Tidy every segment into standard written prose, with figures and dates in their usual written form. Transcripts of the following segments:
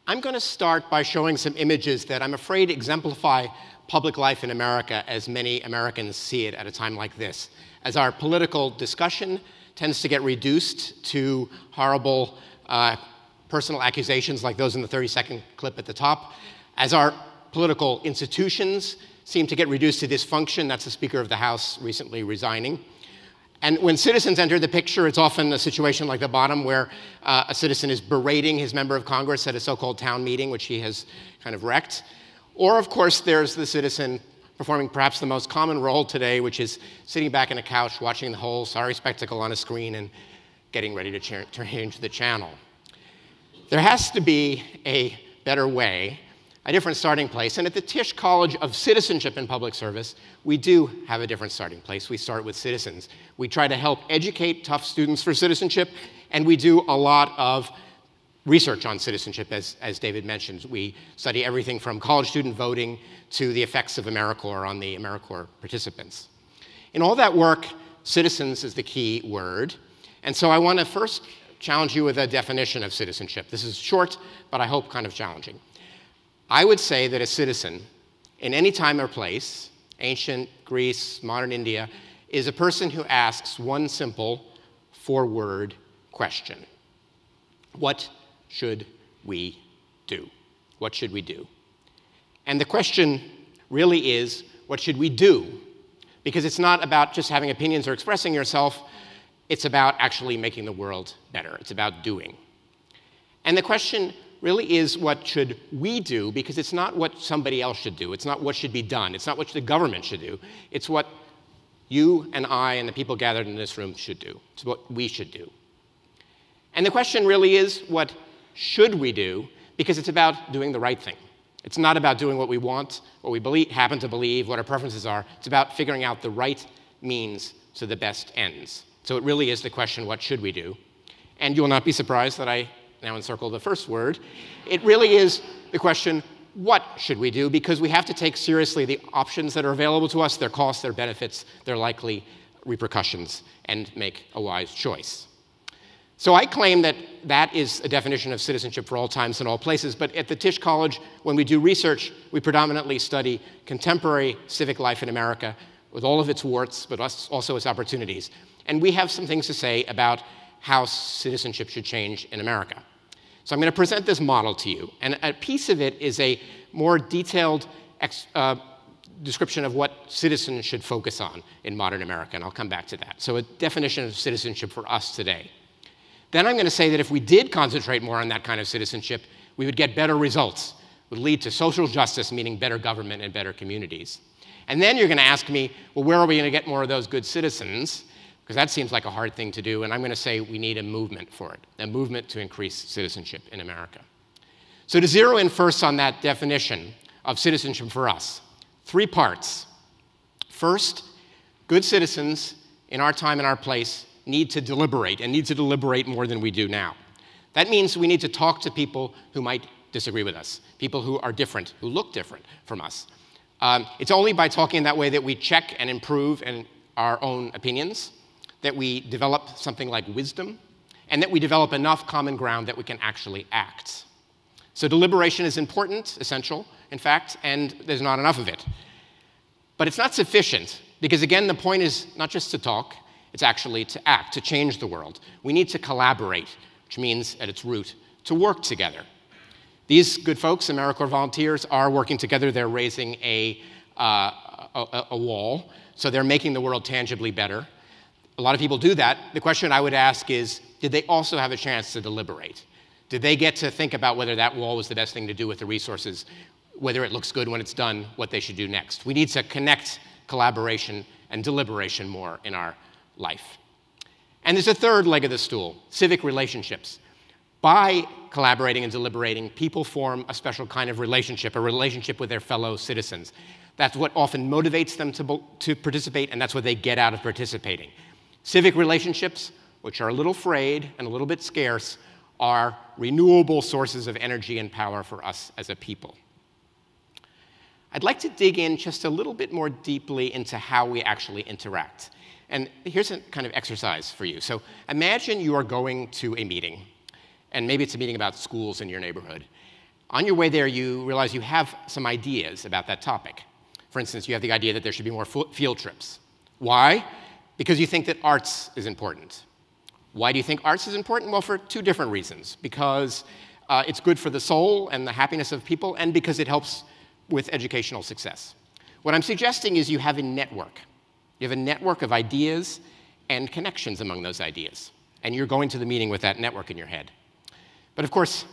I'm going to start by showing some images that I'm afraid exemplify public life in America as many Americans see it at a time like this, as our political discussion tends to get reduced to horrible personal accusations like those in the 30-second clip at the top, as our political institutions seem to get reduced to dysfunction. That's the Speaker of the House recently resigning. And when citizens enter the picture, it's often a situation like the bottom where a citizen is berating his member of Congress at a so-called town meeting, which he has kind of wrecked. Or, of course, there's the citizen performing perhaps the most common role today, which is sitting back on a couch, watching the whole sorry spectacle on a screen and getting ready to change the channel. There has to be a better way, a different starting place. And at the Tisch College of Citizenship and Public Service, we do have a different starting place. We start with citizens. We try to help educate tough students for citizenship, and we do a lot of research on citizenship, as David mentioned. We study everything from college student voting to the effects of AmeriCorps on the AmeriCorps participants. In all that work, citizens is the key word. And so I want to first challenge you with a definition of citizenship. This is short, but I hope kind of challenging. I would say that a citizen, in any time or place, ancient Greece, modern India, is a person who asks one simple, four-word question. What should we do? What should we do? And the question really is, what should we do? Because it's not about just having opinions or expressing yourself. It's about actually making the world better. It's about doing. And the question really is, what should we do? Because it's not what somebody else should do. It's not what should be done. It's not what the government should do. It's what you and I and the people gathered in this room should do. It's what we should do. And the question really is, what should we do? Because it's about doing the right thing. It's not about doing what we want, what we happen to believe, what our preferences are. It's about figuring out the right means to the best ends. So it really is the question, what should we do? And you will not be surprised that I now encircle the first word. It really is the question, what should we do? Because we have to take seriously the options that are available to us, their costs, their benefits, their likely repercussions, and make a wise choice. So I claim that that is a definition of citizenship for all times and all places, but at the Tisch College, when we do research, we predominantly study contemporary civic life in America with all of its warts, but also its opportunities. And we have some things to say about how citizenship should change in America. So I'm going to present this model to you, and a piece of it is a more detailed description of what citizens should focus on in modern America, and I'll come back to that. So a definition of citizenship for us today. Then I'm going to say that if we did concentrate more on that kind of citizenship, we would get better results. It would lead to social justice, meaning better government and better communities. And then you're going to ask me, well, where are we going to get more of those good citizens? Because that seems like a hard thing to do, and I'm going to say we need a movement for it, a movement to increase citizenship in America. So to zero in first on that definition of citizenship for us, 3 parts. First, good citizens in our time and our place need to deliberate, and need to deliberate more than we do now. That means we need to talk to people who might disagree with us, people who are different, who look different from us. It's only by talking that way that we check and improve our own opinions, that we develop something like wisdom, and that we develop enough common ground that we can actually act. So deliberation is important, essential, in fact, and there's not enough of it. But it's not sufficient, because again, the point is not just to talk, it's actually to act, to change the world. We need to collaborate, which means, at its root, to work together. These good folks, AmeriCorps volunteers, are working together. They're raising a wall, so they're making the world tangibly better. A lot of people do that. The question I would ask is, did they also have a chance to deliberate? Did they get to think about whether that wall was the best thing to do with the resources, whether it looks good when it's done, what they should do next? We need to connect collaboration and deliberation more in our life. And there's a third leg of the stool, civic relationships. By collaborating and deliberating, people form a special kind of relationship, a relationship with their fellow citizens. That's what often motivates them to participate, and that's what they get out of participating. Civic relationships, which are a little frayed and a little bit scarce, are renewable sources of energy and power for us as a people. I'd like to dig in just a little bit more deeply into how we actually interact. And here's a kind of exercise for you. So imagine you are going to a meeting, and maybe it's a meeting about schools in your neighborhood, On your way there, you realize you have some ideas about that topic. For instance, you have the idea that there should be more field trips. Why? Because you think that arts is important. Why do you think arts is important? Well, for two different reasons. Because it's good for the soul and the happiness of people, and because it helps with educational success. What I'm suggesting is you have a network. You have a network of ideas and connections among those ideas. And you're going to the meeting with that network in your head. But of course,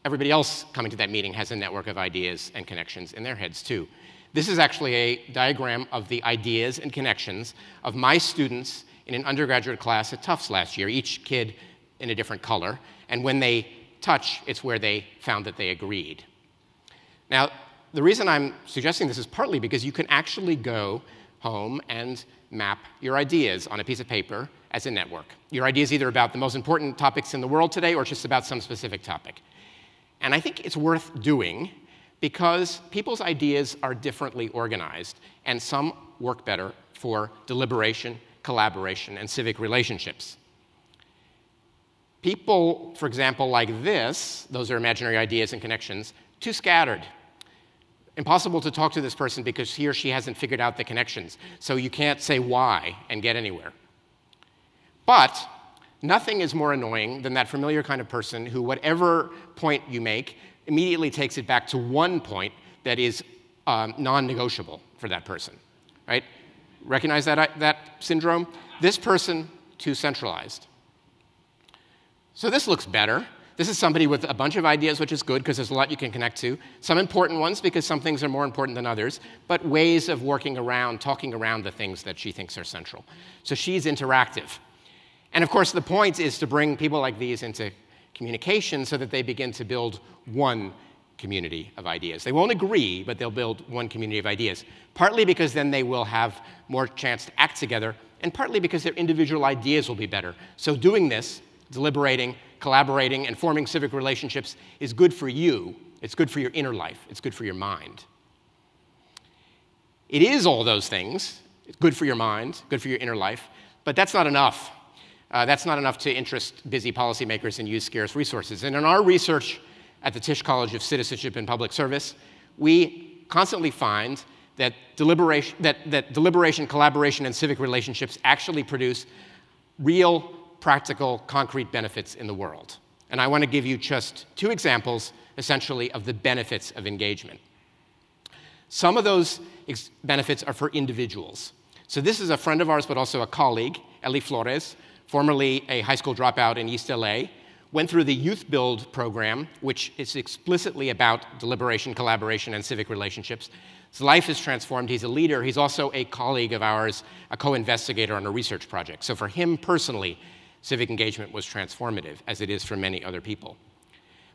everybody else coming to that meeting has a network of ideas and connections in their heads too. This is actually a diagram of the ideas and connections of my students in an undergraduate class at Tufts last year, each kid in a different color. And when they touch, it's where they found that they agreed. Now, the reason I'm suggesting this is partly because you can actually go home and map your ideas on a piece of paper as a network. Your ideas either about the most important topics in the world today or just about some specific topic. And I think it's worth doing because people's ideas are differently organized, and some work better for deliberation, collaboration, and civic relationships. People, for example, like this, those are imaginary ideas and connections, too scattered. Impossible to talk to this person because he or she hasn't figured out the connections, so you can't say why and get anywhere. But nothing is more annoying than that familiar kind of person who, whatever point you make, immediately takes it back to one point that is non-negotiable for that person, right? Recognize that syndrome? This person, too centralized. So this looks better. This is somebody with a bunch of ideas, which is good because there's a lot you can connect to. Some important ones because some things are more important than others, but ways of working around, talking around the things that she thinks are central. So she's interactive. And of course, the point is to bring people like these into communication so that they begin to build one community of ideas. They won't agree, but they'll build one community of ideas, partly because then they will have more chance to act together, and partly because their individual ideas will be better. So doing this, deliberating, collaborating, and forming civic relationships is good for you. It's good for your inner life. It's good for your mind. It is all those things. It's good for your mind, good for your inner life, but that's not enough. That's not enough to interest busy policymakers and use scarce resources. And in our research at the Tisch College of Citizenship and Public Service, we constantly find that deliberation, collaboration, and civic relationships actually produce real, practical, concrete benefits in the world. And I want to give you just two examples, essentially, of the benefits of engagement. Some of those benefits are for individuals. So this is a friend of ours, but also a colleague, Eli Flores, formerly a high school dropout in East LA, went through the Youth Build program, which is explicitly about deliberation, collaboration, and civic relationships. His life is transformed. He's a leader. He's also a colleague of ours, a co-investigator on a research project. So for him personally, civic engagement was transformative, as it is for many other people.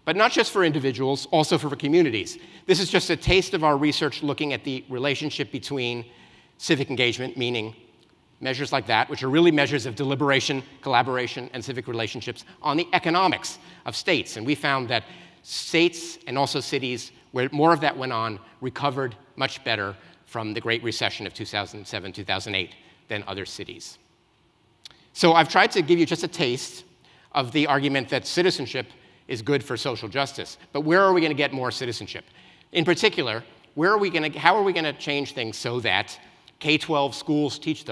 But not just for individuals, also for communities. This is just a taste of our research looking at the relationship between civic engagement, meaning measures like that, which are really measures of deliberation, collaboration, and civic relationships on the economics of states. And we found that states and also cities where more of that went on recovered much better from the Great Recession of 2007, 2008 than other cities. So I've tried to give you just a taste of the argument that citizenship is good for social justice. But where are we going to get more citizenship? In particular, how are we going to change things so that K-12 schools teach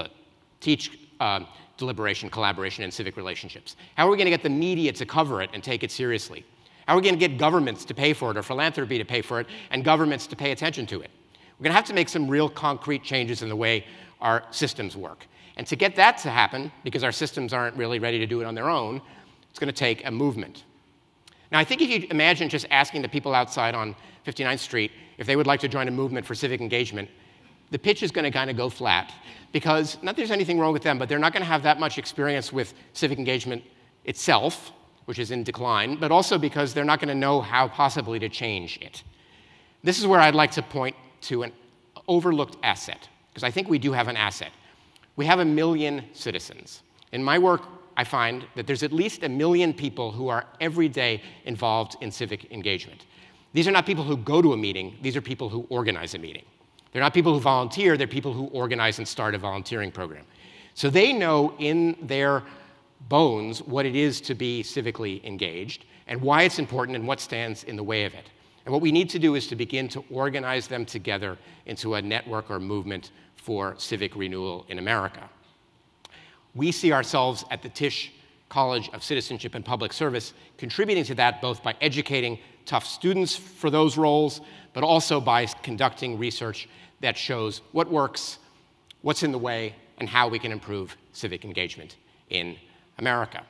deliberation, collaboration, and civic relationships? How are we going to get the media to cover it and take it seriously? How are we going to get governments to pay for it or philanthropy to pay for it and governments to pay attention to it? We're going to have to make some real concrete changes in the way our systems work. And to get that to happen, because our systems aren't really ready to do it on their own, it's going to take a movement. Now, I think if you imagine just asking the people outside on 59th Street if they would like to join a movement for civic engagement, the pitch is going to kind of go flat, because not that there's anything wrong with them, but they're not going to have that much experience with civic engagement itself, which is in decline, but also because they're not going to know how possibly to change it. This is where I'd like to point to an overlooked asset, because I think we do have an asset. We have 1 million citizens. In my work, I find that there's at least 1 million people who are every day involved in civic engagement. These are not people who go to a meeting. These are people who organize a meeting. They're not people who volunteer. They're people who organize and start a volunteering program. So they know in their bones what it is to be civically engaged and why it's important and what stands in the way of it. And what we need to do is to begin to organize them together into a network or movement for civic renewal in America. We see ourselves at the Tisch College of Citizenship and Public Service contributing to that both by educating tough students for those roles, but also by conducting research that shows what works, what's in the way, and how we can improve civic engagement in America.